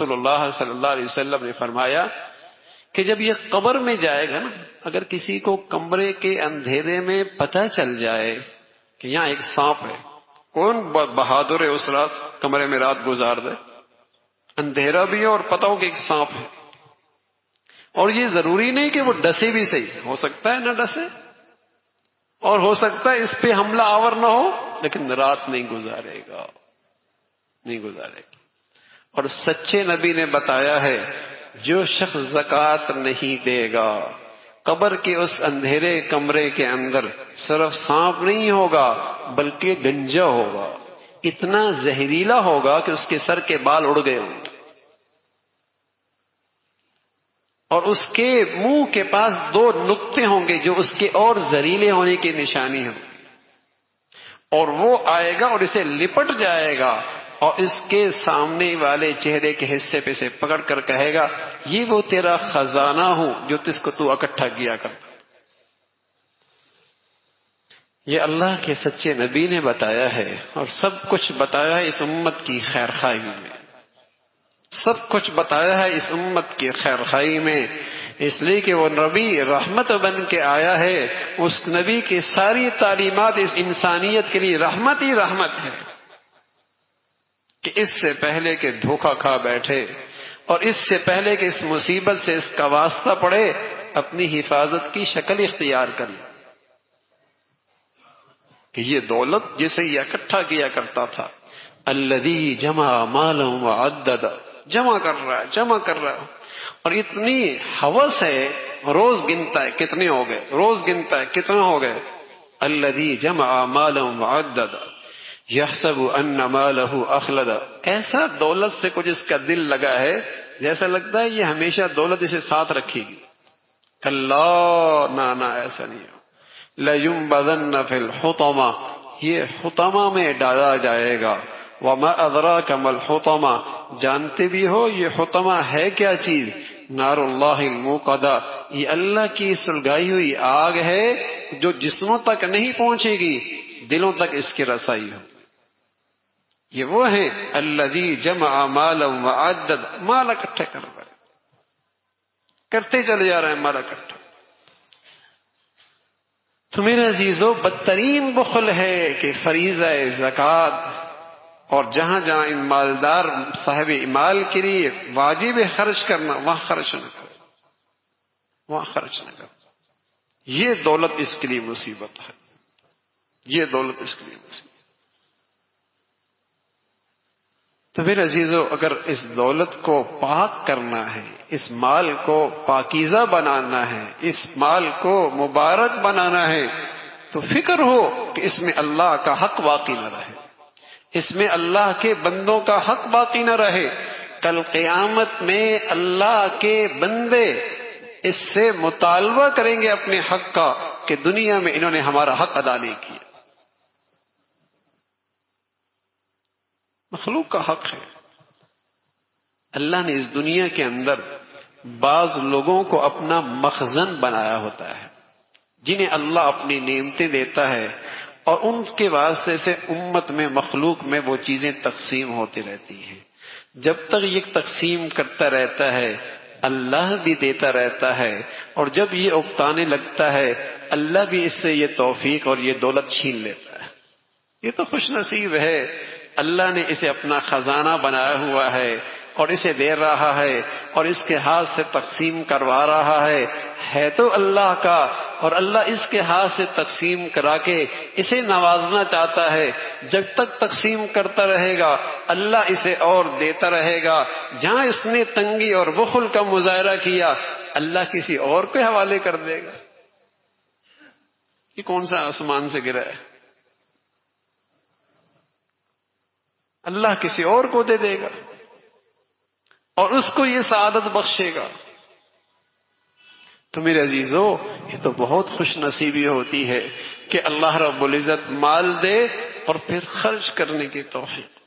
رسول اللہ صلی اللہ علیہ وسلم نے فرمایا کہ جب یہ قبر میں جائے گا نا، اگر کسی کو کمرے کے اندھیرے میں پتہ چل جائے کہ یہاں ایک سانپ ہے، کون بہادر ہے اس رات کمرے میں رات گزار دے؟ اندھیرا بھی ہے اور پتہ ہو کہ ایک سانپ ہے، اور یہ ضروری نہیں کہ وہ ڈسے بھی صحیح، ہو سکتا ہے نہ ڈسے اور ہو سکتا ہے اس پہ حملہ آور نہ ہو، لیکن رات نہیں گزارے گا، نہیں گزارے گا۔ اور سچے نبی نے بتایا ہے جو شخص زکوٰۃ نہیں دے گا، قبر کے اس اندھیرے کمرے کے اندر صرف سانپ نہیں ہوگا بلکہ گنجا ہوگا، اتنا زہریلا ہوگا کہ اس کے سر کے بال اڑ گئے ہوں گے، اور اس کے منہ کے پاس 2 نقطے ہوں گے جو اس کے اور زہریلے ہونے کی نشانی ہو، اور وہ آئے گا اور اسے لپٹ جائے گا اور اس کے سامنے والے چہرے کے حصے پہ سے پکڑ کر کہے گا یہ وہ تیرا خزانہ ہوں جو تس کو تو اکٹھا کیا کرتا۔ یہ اللہ کے سچے نبی نے بتایا ہے، اور سب کچھ بتایا ہے اس امت کی خیر خواہی میں، سب کچھ بتایا ہے اس امت کی خیر خواہی میں، اس لیے کہ وہ نبی رحمت بن کے آیا ہے، اس نبی کی ساری تعلیمات اس انسانیت کے لیے رحمت ہی رحمت ہے، کہ اس سے پہلے کہ دھوکہ کھا بیٹھے اور اس سے پہلے کہ اس مصیبت سے اس کا واسطہ پڑے، اپنی حفاظت کی شکل اختیار کر لے، کہ یہ دولت جسے یہ اکٹھا کیا کرتا تھا، الذی جمع مالا وعدد، جمع کر رہا ہے، جمع کر رہا ہے، اور اتنی ہوس ہے، روز گنتا ہے کتنے ہو گئے، روز گنتا ہے کتنے ہو گئے، الذی جمع مالا وعدد یحسب ان مالہ اخلد، ایسا دولت سے کچھ اس کا دل لگا ہے جیسا لگتا ہے یہ ہمیشہ دولت اسے ساتھ رکھے گی، کلا، نہ ایسا نہیں ہو، لَيُنبَذَنَّ فِي الْحُطَمَةِ، یہ حطمہ میں ڈالا جائے گا، وَمَا أَدْرَاكَ مَا الْحُطَمَةِ، جانتے بھی ہو یہ حطمہ ہے کیا چیز، نار اللہ الموقدہ، یہ اللہ کی سلگائی ہوئی آگ ہے جو جسموں تک نہیں پہنچے گی، دلوں تک اس کی رسائی ہو۔ یہ وہ ہیں الذی جمع مالا وعدد، مال اکٹھے کر رہے، کرتے چلے جا رہے ہیں مال اکٹھا۔ تو میرے عزیزو، بدترین بخل ہے کہ فریضہ زکوٰۃ اور جہاں جہاں ان مالدار صاحب مال کے لیے واجب خرچ کرنا، وہاں خرچ نہ کرو، وہاں خرچ نہ کرو، یہ دولت اس کے لیے مصیبت ہے، یہ دولت اس کے لیے مصیبت۔ تو پھر عزیزو، اگر اس دولت کو پاک کرنا ہے، اس مال کو پاکیزہ بنانا ہے، اس مال کو مبارک بنانا ہے، تو فکر ہو کہ اس میں اللہ کا حق باقی نہ رہے، اس میں اللہ کے بندوں کا حق باقی نہ رہے۔ کل قیامت میں اللہ کے بندے اس سے مطالبہ کریں گے اپنے حق کا کہ دنیا میں انہوں نے ہمارا حق ادا نہیں کیا۔ مخلوق کا حق ہے۔ اللہ نے اس دنیا کے اندر بعض لوگوں کو اپنا مخزن بنایا ہوتا ہے، جنہیں اللہ اپنی نعمتیں دیتا ہے، اور ان کے واسطے سے امت میں، مخلوق میں وہ چیزیں تقسیم ہوتی رہتی ہیں۔ جب تک یہ تقسیم کرتا رہتا ہے اللہ بھی دیتا رہتا ہے، اور جب یہ اکتانے لگتا ہے اللہ بھی اس سے یہ توفیق اور یہ دولت چھین لیتا ہے۔ یہ تو خوش نصیب ہے، اللہ نے اسے اپنا خزانہ بنایا ہوا ہے اور اسے دے رہا ہے اور اس کے ہاتھ سے تقسیم کروا رہا ہے تو اللہ کا، اور اللہ اس کے ہاتھ سے تقسیم کرا کے اسے نوازنا چاہتا ہے۔ جب تک تقسیم کرتا رہے گا اللہ اسے اور دیتا رہے گا۔ جہاں اس نے تنگی اور بخل کا مظاہرہ کیا اللہ کسی اور کے حوالے کر دے گا۔ یہ کون سا آسمان سے گرا ہے؟ اللہ کسی اور کو دے دے گا اور اس کو یہ سعادت بخشے گا۔ تو میرے عزیزو، یہ تو بہت خوش نصیبی ہوتی ہے کہ اللہ رب العزت مال دے اور پھر خرچ کرنے کی توفیق۔